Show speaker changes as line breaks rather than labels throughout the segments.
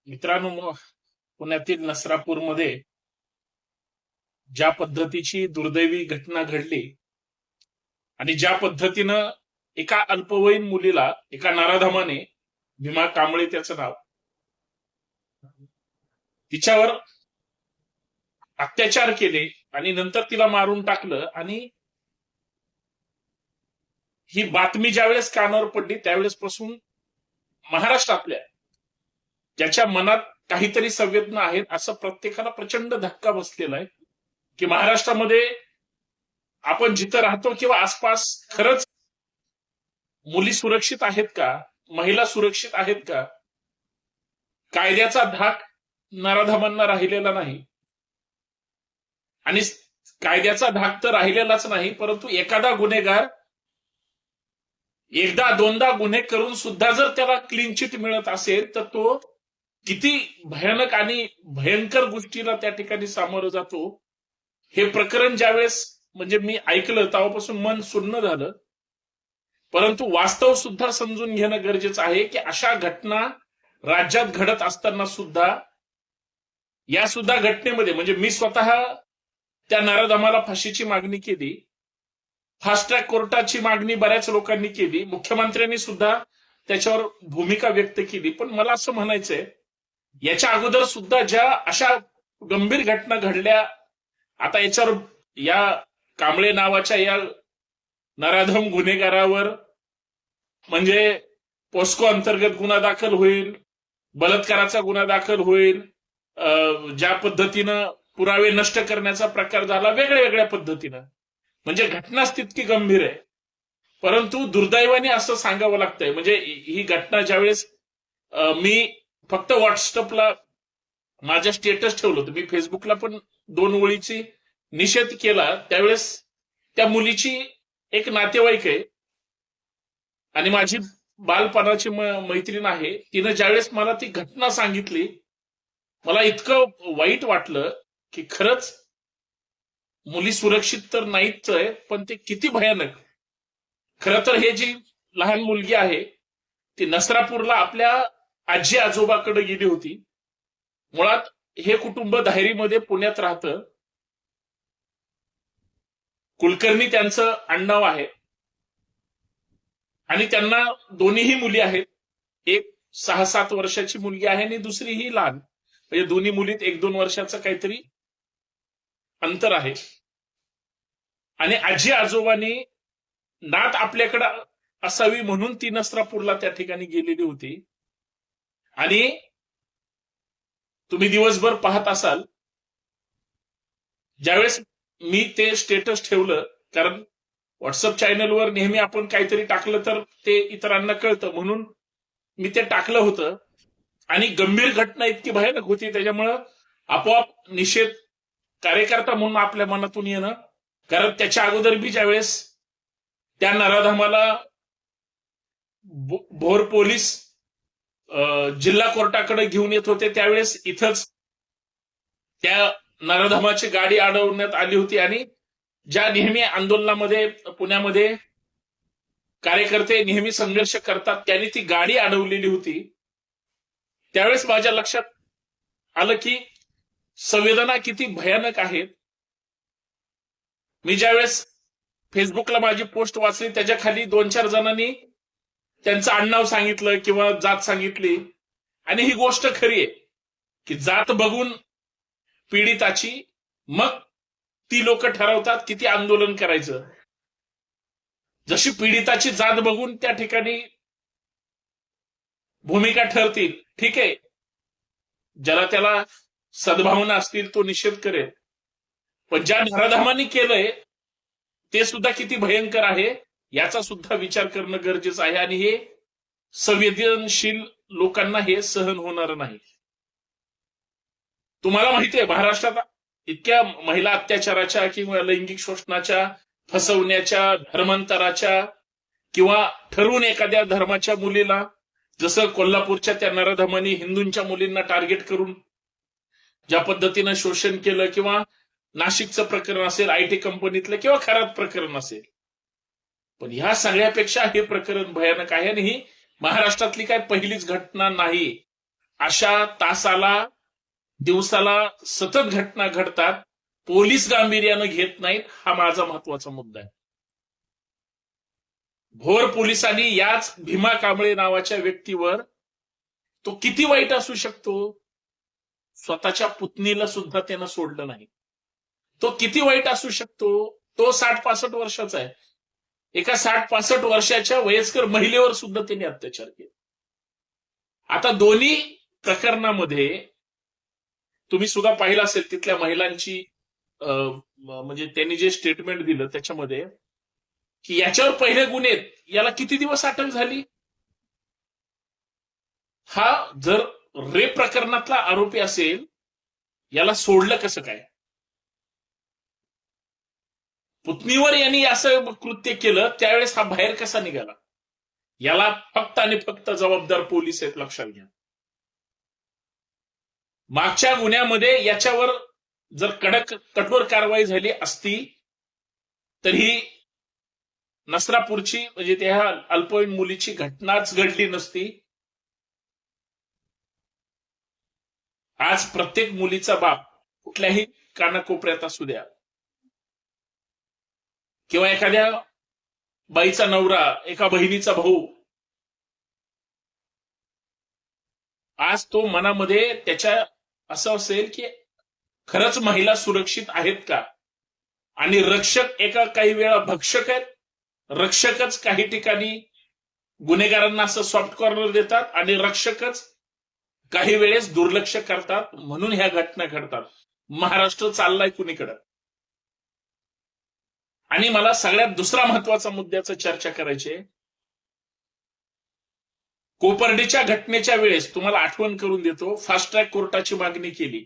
मित्रांनो, पुण्यातील नसरापूरमध्ये ज्या पद्धतीची दुर्दैवी घटना घडली आणि ज्या पद्धतीनं एका अल्पवयीन मुलीला एका नराधमाने, भीमा कांबळे त्याचं नाव, तिच्यावर अत्याचार केले आणि नंतर तिला मारून टाकलं. आणि ही बातमी ज्यावेळेस कानावर पडली त्यावेळेस पासून महाराष्ट्रातल्या ज्याच्या मनात काहीतरी संवेदना आहेत असं प्रत्येकाला प्रचंड धक्का बसलेला आहे की महाराष्ट्रामध्ये आपण जिथं राहतो किंवा आसपास खरंच मुली सुरक्षित आहेत का, महिला सुरक्षित आहेत का? कायद्याचा धाक नराधमांना राहिलेला नाही. आणि कायद्याचा धाक तर राहिलेलाच नाही, परंतु एखादा गुन्हेगार एकदा दोनदा गुन्हे करून सुद्धा जर त्याला क्लीन चिट मिळत असेल तर तो किती भयानक आणि भयंकर गोष्टीला त्या ठिकाणी सामोरं जातो. हे प्रकरण ज्यावेळेस म्हणजे मी ऐकलं तेव्हापासून मन सुन्न झालं. परंतु वास्तव सुद्धा समजून घेणं गरजेचं आहे की अशा घटना राज्यात घडत असताना सुद्धा या सुद्धा घटनेमध्ये म्हणजे मी स्वतः त्या नराधमाला फाशीची मागणी केली, फास्ट ट्रॅक कोर्टाची मागणी बऱ्याच लोकांनी केली, मुख्यमंत्र्यांनी सुद्धा त्याच्यावर भूमिका व्यक्त केली. पण मला असं म्हणायचंय, याच्या अगोदर सुद्धा ज्या अशा गंभीर घटना घडल्या, आता याच्यावर या कांबळे नावाच्या या नराधम गुन्हेगारावर म्हणजे पोस्को अंतर्गत गुन्हा दाखल होईल, बलात्काराचा गुन्हा दाखल होईल, ज्या पद्धतीनं पुरावे नष्ट करण्याचा प्रकार झाला वेगळ्या वेगळ्या पद्धतीनं, म्हणजे घटनाच तितकी गंभीर आहे. परंतु दुर्दैवाने असं सांगावं लागतंय, म्हणजे ही घटना ज्यावेळेस मी फक्त व्हॉट्सअपला माझ्या स्टेटस ठेवलं होतं, मी फेसबुकला पण 2 ओळीची निषेध केला, त्यावेळेस त्या मुलीची एक नातेवाईक आहे आणि माझी बालपणाची मैत्रीण आहे, तिनं ज्यावेळेस मला ती घटना सांगितली मला इतकं वाईट वाटलं की खरंच मुली सुरक्षित तर नाहीच आहे, पण ते किती भयानक. खरं तर हे जी लहान मुलगी आहे ती नसरापूरला आपल्या आजी आजोबाकडे गेली होती. मुळात हे कुटुंब धायरीमध्ये पुण्यात राहतं. कुलकर्णी त्यांचं आडनाव आहे आणि त्यांना दोन्हीही मुली आहेत. एक 6-7 वर्षाची मुलगी आहे आणि दुसरी ही लहान, म्हणजे दोन्ही मुलीत 1-2 वर्षाचं काहीतरी अंतर आहे. आणि आजी आजोबांनी नात आपल्याकडे असावी म्हणून ती नसरापूरला त्या ठिकाणी गेलेली होती. आणि तुम्ही दिवसभर पाहत असाल, ज्यावेळेस मी ते स्टेटस ठेवलं, कारण व्हॉट्सअप चॅनलवर नेहमी आपण काहीतरी टाकलं तर ते इतरांना कळतं म्हणून मी ते टाकलं होतं. आणि गंभीर घटना इतकी भयानक होती त्याच्यामुळं आपोआप निषेध कार्यकर्ता म्हणून आपल्या मनातून येणं. कारण त्याच्या अगोदर बी ज्यावेळेस त्या नराधमाला भोर पोलीस जिल्हा कोर्टाकडे घेऊन येत होते त्यावेळेस इथंच त्या नराधमाची गाडी अडवण्यात आली होती. आणि ज्या नेहमी आंदोलनामध्ये पुण्यामध्ये कार्यकर्ते नेहमी संघर्ष करतात त्यांनी ती गाडी अडवलेली होती. त्यावेळेस माझ्या लक्षात आलं की संवेदना किती भयानक आहेत. मी ज्यावेळेस फेसबुकला माझी पोस्ट वाचली त्याच्या खाली 2-4 जणांनी त्यांचं आडनाव सांगितलं किंवा जात सांगितली. आणि ही गोष्ट खरी आहे की जात बघून पीडिताची मग ती लोक ठरवतात किती आंदोलन करायचं. जशी पीडिताची जात बघून त्या ठिकाणी भूमिका ठरतील, ठीक आहे, ज्याला त्याला सद्भावना असतील तो निषेध करेल. पण ज्या नराधमांनी केलंय ते सुद्धा किती भयंकर आहे याचा सुद्धा विचार करणं गरजेचं आहे. आणि हे संवेदनशील लोकांना हे सहन होणार नाही. तुम्हाला माहिती आहे महाराष्ट्रात इतक्या महिला अत्याचाराच्या किंवा लैंगिक शोषणाच्या, फसवण्याच्या, धर्मांतराच्या किंवा ठरवून एखाद्या धर्माच्या मुलीला, जसं कोल्हापूरच्या त्या नराधमांनी हिंदूंच्या मुलींना टार्गेट करून ज्या पद्धतीनं शोषण केलं, किंवा नाशिकचं प्रकरण असेल आयटी कंपनीतलं, किंवा खरात प्रकरण असेल. पण ह्या सगळ्यापेक्षा हे प्रकरण भयानक आहे आणि ही महाराष्ट्रातली काय पहिलीच घटना नाही. अशा तासाला दिवसाला सतत घटना घडतात, पोलीस गांभीर्यानं घेत नाहीत. हा माझा महत्वाचा मुद्दा आहे. भोर पोलिसांनी याच भीमा कांबळे नावाच्या व्यक्तीवर, तो किती वाईट असू शकतो, स्वतःच्या पुतणीला सुद्धा त्यानं सोडलं नाही. तो किती वाईट असू शकतो, तो 60-65 वर्षाचा आहे. एका 60-65 वर्षाच्या वयस्कर महिलेवर सुद्धा त्यांनी अत्याचार केले. आता दोन्ही प्रकरणामध्ये तुम्ही सुद्धा पाहिलं असेल तिथल्या महिलांची म्हणजे त्यांनी जे स्टेटमेंट दिलं त्याच्यामध्ये की याच्यावर पहिले गुन्हे, याला किती दिवस अटक झाली. हा जर रेप प्रकरणातला आरोपी असेल, याला सोडलं कसं काय. पुतणीवर यांनी असं कृत्य केलं त्यावेळेस हा बाहेर कसा निघाला. याला फक्त आणि फक्त जबाबदार पोलीस आहेत, लक्षात घ्या. मागच्या गुन्ह्यामध्ये याच्यावर जर कठोर कारवाई झाली असती तरी नसरापूरची म्हणजे त्या अल्पवयीन मुलीची घटनाच घडली नसती. आज प्रत्येक मुलीचा बाप कुठल्याही कानाकोपऱ्यात असू द्या किंवा एखाद्या बाईचा नवरा, एका बहिणीचा भाऊ, आज तो मनामध्ये त्याच्या असं असेल की खरंच महिला सुरक्षित आहेत का. आणि रक्षक एका काही वेळा भक्षक आहेत, रक्षकच काही ठिकाणी गुन्हेगारांना असं सॉफ्ट कॉर्नर देतात आणि रक्षकच काही वेळेस दुर्लक्ष करतात, म्हणून ह्या घटना घडतात. महाराष्ट्र चाललाय कुणीकडे. आणि मला सगळ्यात दुसरा महत्वाचा मुद्द्याचं चर्चा करायची आहे. कोपर्डीच्या घटनेच्या वेळेस तुम्हाला आठवण करून देतो, फास्ट ट्रॅक कोर्टाची मागणी केली.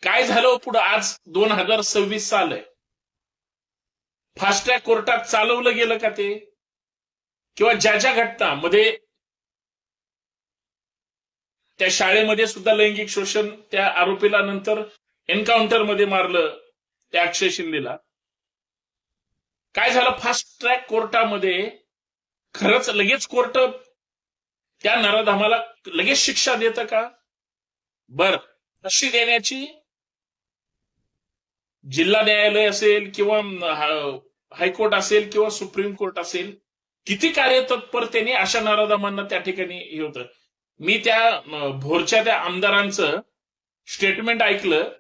काय झालं पुढे, आज 2026 साल आहे. फास्ट ट्रॅक कोर्टात चालवलं गेलं का ते, किंवा ज्या ज्या घटना मध्ये त्या शाळेमध्ये सुद्धा लैंगिक शोषण, त्या आरोपीला नंतर एन्काउंटर मध्ये मारलं त्या अक्षय शिंदेला, काय झालं फास्ट ट्रॅक कोर्टामध्ये. खरंच लगेच कोर्ट त्या नराधमाला लगेच शिक्षा देतं का. बर, कशी देण्याची, जिल्हा न्यायालय असेल किंवा हायकोर्ट असेल किंवा सुप्रीम कोर्ट असेल, किती कार्यतत्परतेने अशा नराधमांना त्या ठिकाणी हे होतं. मी त्या भोरच्या त्या आमदारांचं स्टेटमेंट ऐकलं,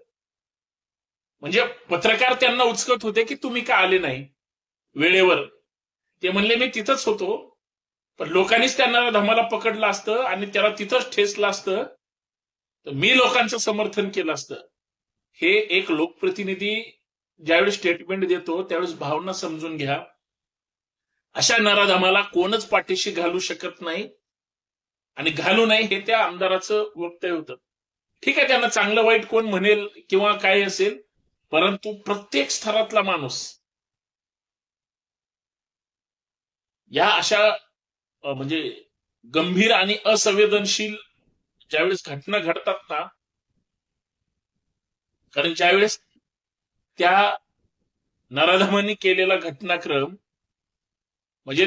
म्हणजे पत्रकार त्यांना उचकत होते की तुम्ही का आले नाही वेळेवर. ते म्हणले मी तिथंच होतो, पण लोकांनीच त्यांना धमाला पकडलं असतं आणि त्याला तिथंच ठेसलं असतं तर मी लोकांचं समर्थन केलं असतं. हे एक लोकप्रतिनिधी ज्यावेळेस स्टेटमेंट देतो त्यावेळेस भावना समजून घ्या. अशा नराधमाला कोणच पाठीशी घालू शकत नाही आणि घालू नाही, हे त्या आमदाराचं वक्तव्य होतं. ठीक आहे, त्यांना चांगलं वाईट कोण म्हणेल किंवा काय असेल, परंतु प्रत्येक स्तरातला माणूस या अशा म्हणजे गंभीर आणि असंवेदनशील ज्यावेळेस घटना घडतात ना, कारण ज्यावेळेस त्या नराधमांनी केलेला घटनाक्रम, म्हणजे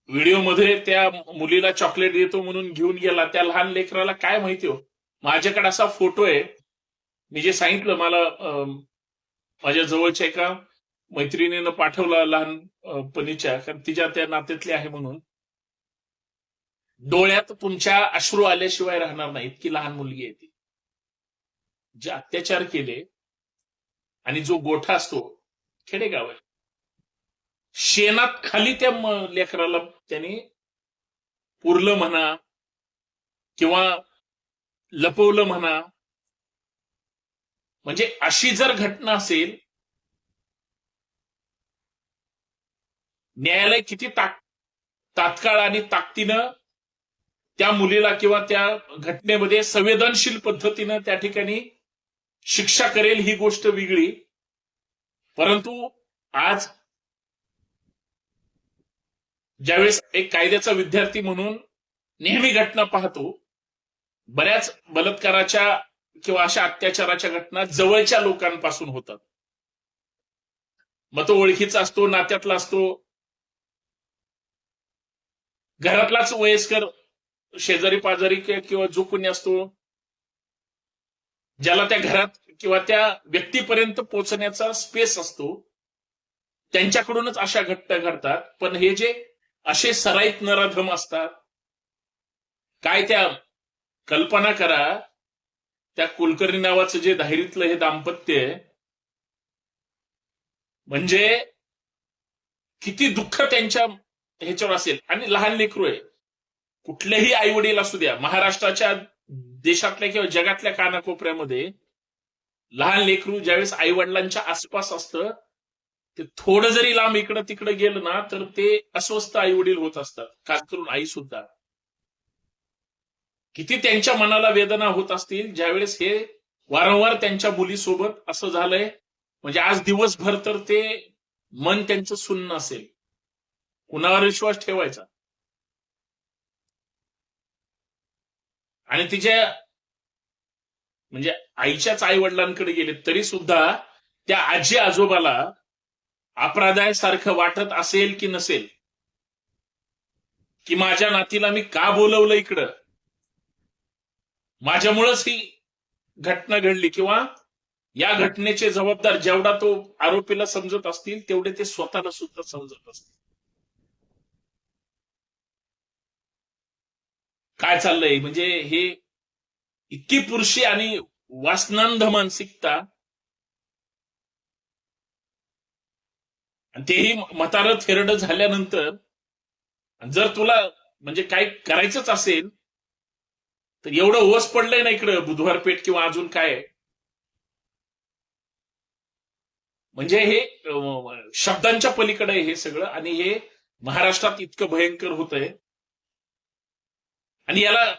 व्हिडिओमध्ये त्या मुलीला चॉकलेट देतो म्हणून घेऊन गेला, त्या लहान लेकराला काय माहिती हो. माझ्याकडे असा फोटो आहे, मी जे सांगितलं मला माझ्या जवळच्या एका मैत्रिणीनं पाठवला लहानपणीच्या, कारण तिच्या त्या नात्यातली आहे म्हणून. डोळ्यात तुमच्या अश्रू आल्याशिवाय राहणार नाही, इतकी लहान मुलगी आहे ती. जे अत्याचार केले, आणि जो गोठा असतो, खेडेगाव आहे, शेणात खाली त्या लेकराला त्यांनी पुरलं म्हणा किंवा लपवलं म्हणा. म्हणजे अशी जर घटना असेल, न्यायालय किती तात्काळ आणि ताकदीनं त्या मुलीला किंवा त्या घटनेमध्ये संवेदनशील पद्धतीनं त्या ठिकाणी शिक्षा करेल ही गोष्ट वेगळी. परंतु आज ज्यावेळेस एक कायद्याचा विद्यार्थी म्हणून नेहमी घटना पाहतो, बऱ्याच बलात्काराच्या किंवा अशा अत्याचाराच्या घटना जवळच्या लोकांपासून होतात. मग तो ओळखीचा असतो, नात्यातला असतो, घरातलाच वयस्कर शेजारी पाजारी किंवा जो कोणी असतो, ज्याला त्या घरात किंवा त्या व्यक्तीपर्यंत पोहोचण्याचा स्पेस असतो, त्यांच्याकडूनच अशा घटना घडतात. पण हे जे असे सराईत नराधम असतात, काय त्या कल्पना करा, त्या कुलकर्णी नावाचं जे धायरीतलं हे दाम्पत्य आहे, म्हणजे किती दुःख त्यांच्या ह्याच्यावर असेल. आणि लहान लेकरू आहे, कुठलेही आई वडील असू द्या, महाराष्ट्राच्या, देशातल्या किंवा जगातल्या कानाकोपऱ्यामध्ये लहान लेकरू ज्यावेळेस आई वडिलांच्या आसपास असतं, ते थोडं जरी लांब इकडं तिकडं गेलं ना तर ते अस्वस्थ आई वडील होत असतात, खास करून आई सुद्धा. किती त्यांच्या मनाला वेदना होत असतील ज्यावेळेस हे वारंवार त्यांच्या मुलीसोबत असं झालंय. म्हणजे आज दिवसभर तर ते मन त्यांचं सुन्न असेल, कुणावर विश्वास ठेवायचा. आणि तिच्या म्हणजे आईच्याच आई वडिलांकडे गेले तरी सुद्धा त्या आजी आजोबाला अपराधासारखं वाटत असेल की नसेल, की माझ्या नातीला मी का बोलवलं इकडं, माझ्यामुळेच ही घटना घडली, किंवा या घटनेचे जबाबदार जेवढा तो आरोपीला समजत असतील तेवढे ते स्वतःला सुद्धा समजत असतील. काय चाललंय म्हणजे हे इतकी पुरुषी आणि वासनांध मानसिकता, आणि तेही म्हातारं थेरडं झाल्यानंतर. जर तुला म्हणजे काय करायचंच असेल तर एवढं ओस पडलंय ना इकडं बुधवार पेठ किंवा अजून काय, म्हणजे हे शब्दांच्या पलीकडे हे सगळं. आणि हे महाराष्ट्रात इतकं भयंकर होतंय, आणि याला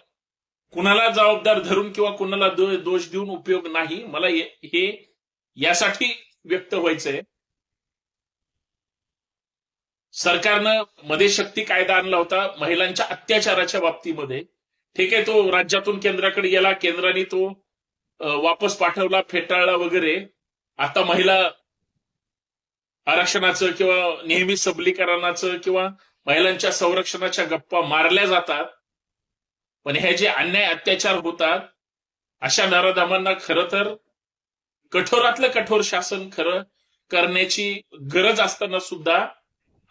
कुणाला जबाबदार धरून किंवा कुणाला दोष देऊन उपयोग नाही. मला हे यासाठी व्यक्त व्हायचंय. सरकारनं मध्ये शक्ती कायदा आणला होता महिलांच्या अत्याचाराच्या बाबतीमध्ये. ठीक आहे, तो राज्यातून केंद्राकडे गेला, केंद्राने तो वापस पाठवला, फेटाळला वगैरे. आता महिला आरक्षणाचं किंवा नेहमी सबलीकरणाचं किंवा महिलांच्या संरक्षणाच्या गप्पा मारल्या जातात. पण हे जे अन्याय अत्याचार होतात, अशा नराधमांना खरं तर कठोरातलं कठोर शासन खरं करण्याची गरज असताना सुद्धा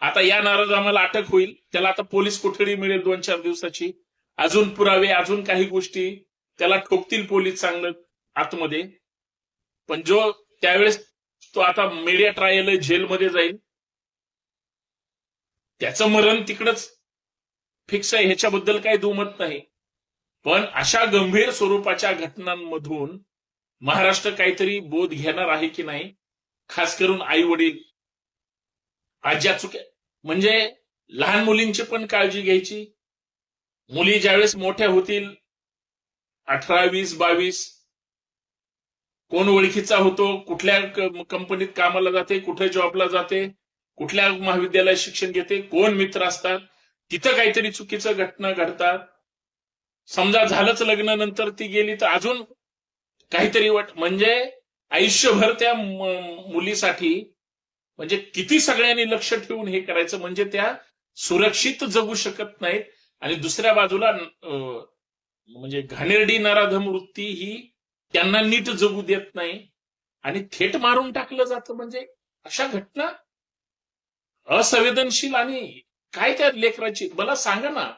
आता या नराधमाला अटक होईल, त्याला आता पोलीस कोठडी मिळेल 2-4 दिवसाची, अजून पुरावे, अजून काही गोष्टी त्याला ठोकतील पोलीस चांगलं आतमध्ये. पण जो त्यावेळेस तो आता मीडिया ट्रायल जेलमध्ये जाईल, त्याचं मरण तिकडच फिक्स आहे, ह्याच्याबद्दल काही दुमत नाही. पण अशा गंभीर स्वरूपाच्या घटनांमधून महाराष्ट्र काहीतरी बोध घेणार आहे की नाही, खास करून आई वडील, आज्या चुक्या. म्हणजे लहान मुलींची पण काळजी घ्यायची. मुली ज्यावेळेस मोठ्या होतील, 18, 20, 22, कोण ओळखीचा होतो, कुठल्या कंपनीत कामाला जाते, कुठे जॉबला जाते, कुठल्या महाविद्यालयात शिक्षण घेते, कोण मित्र असतात, तिथं काहीतरी चुकीचं घटना घडतात. समजा झालंच लग्न, नंतर ती गेली तर अजून काहीतरी म्हणजे आयुष्यभर त्या मुलीसाठी म्हणजे किती सगळ्यांनी लक्ष ठेवून हे करायचं, म्हणजे त्या सुरक्षित जगू शकत नाहीत. आणि दुसऱ्या बाजूला म्हणजे घाणेरडी नराधम वृत्ती ही त्यांना नीट जगू देत नाही आणि थेट मारून टाकलं जातं. म्हणजे अशा घटना असंवेदनशील. आणि काय त्या लेकराची, मला सांगा ना,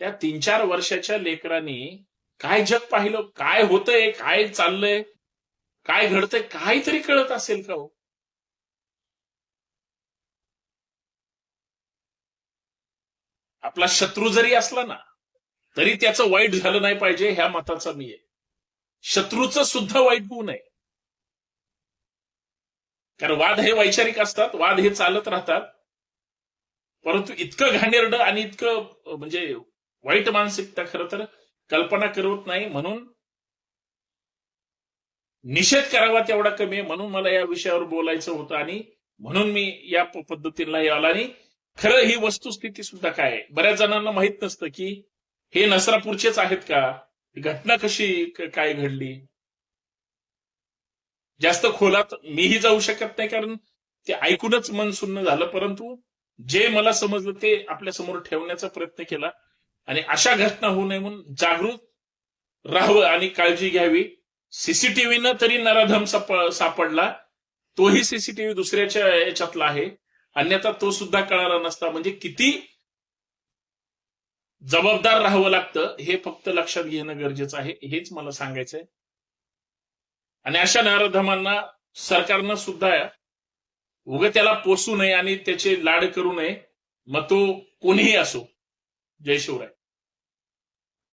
त्या 3-4 वर्षाच्या लेकरांनी काय जग पाहिलं, काय होतंय, काय चाललंय, काय घडतंय, काहीतरी कळत असेल का हो? आपला शत्रू जरी असला ना तरी त्याचं वाईट झालं नाही पाहिजे, ह्या मताचा मी आहे. शत्रूचं सुद्धा वाईट होऊ नये, कारण वाद हे वैचारिक असतात, वाद हे चालत राहतात. परंतु इतकं घाणेरडं आणि इतकं म्हणजे वाईट मानसिकता खरं तर कल्पना करत नाही. म्हणून निषेध करावा तेवढा कमी आहे. म्हणून मला या विषयावर बोलायचं होतं आणि म्हणून मी या पद्धतीला हे आला. आणि खरं ही वस्तुस्थिती सुद्धा काय आहे, बऱ्याच जणांना माहित नसतं की हे नसरापूरचेच आहेत का, घटना कशी काय घडली. जास्त खोलात मीही जाऊ शकत नाही, कारण ते ऐकूनच मन सुन्न झालं. परंतु जे मला समजलं ते आपल्या समोर ठेवण्याचा प्रयत्न केला. आणि अशा घटना होऊ नये म्हणून जागृत राहावं आणि काळजी घ्यावी. सीसीटीव्हीनं तरी नराधम सापडला, तोही सीसीटीव्ही दुसऱ्याच्या याच्यातला आहे, अन्यथा तो सुद्धा कळाला नसता. म्हणजे किती जबाबदार राहावं लागतं हे फक्त लक्षात घेणं गरजेचं आहे, हेच मला सांगायचंय. आणि अशा नराधमांना सरकारनं सुद्धा उगा त्याला पोसू नये आणि त्याचे लाड करू नये, मग तो कोणीही असो. जय शिवराय.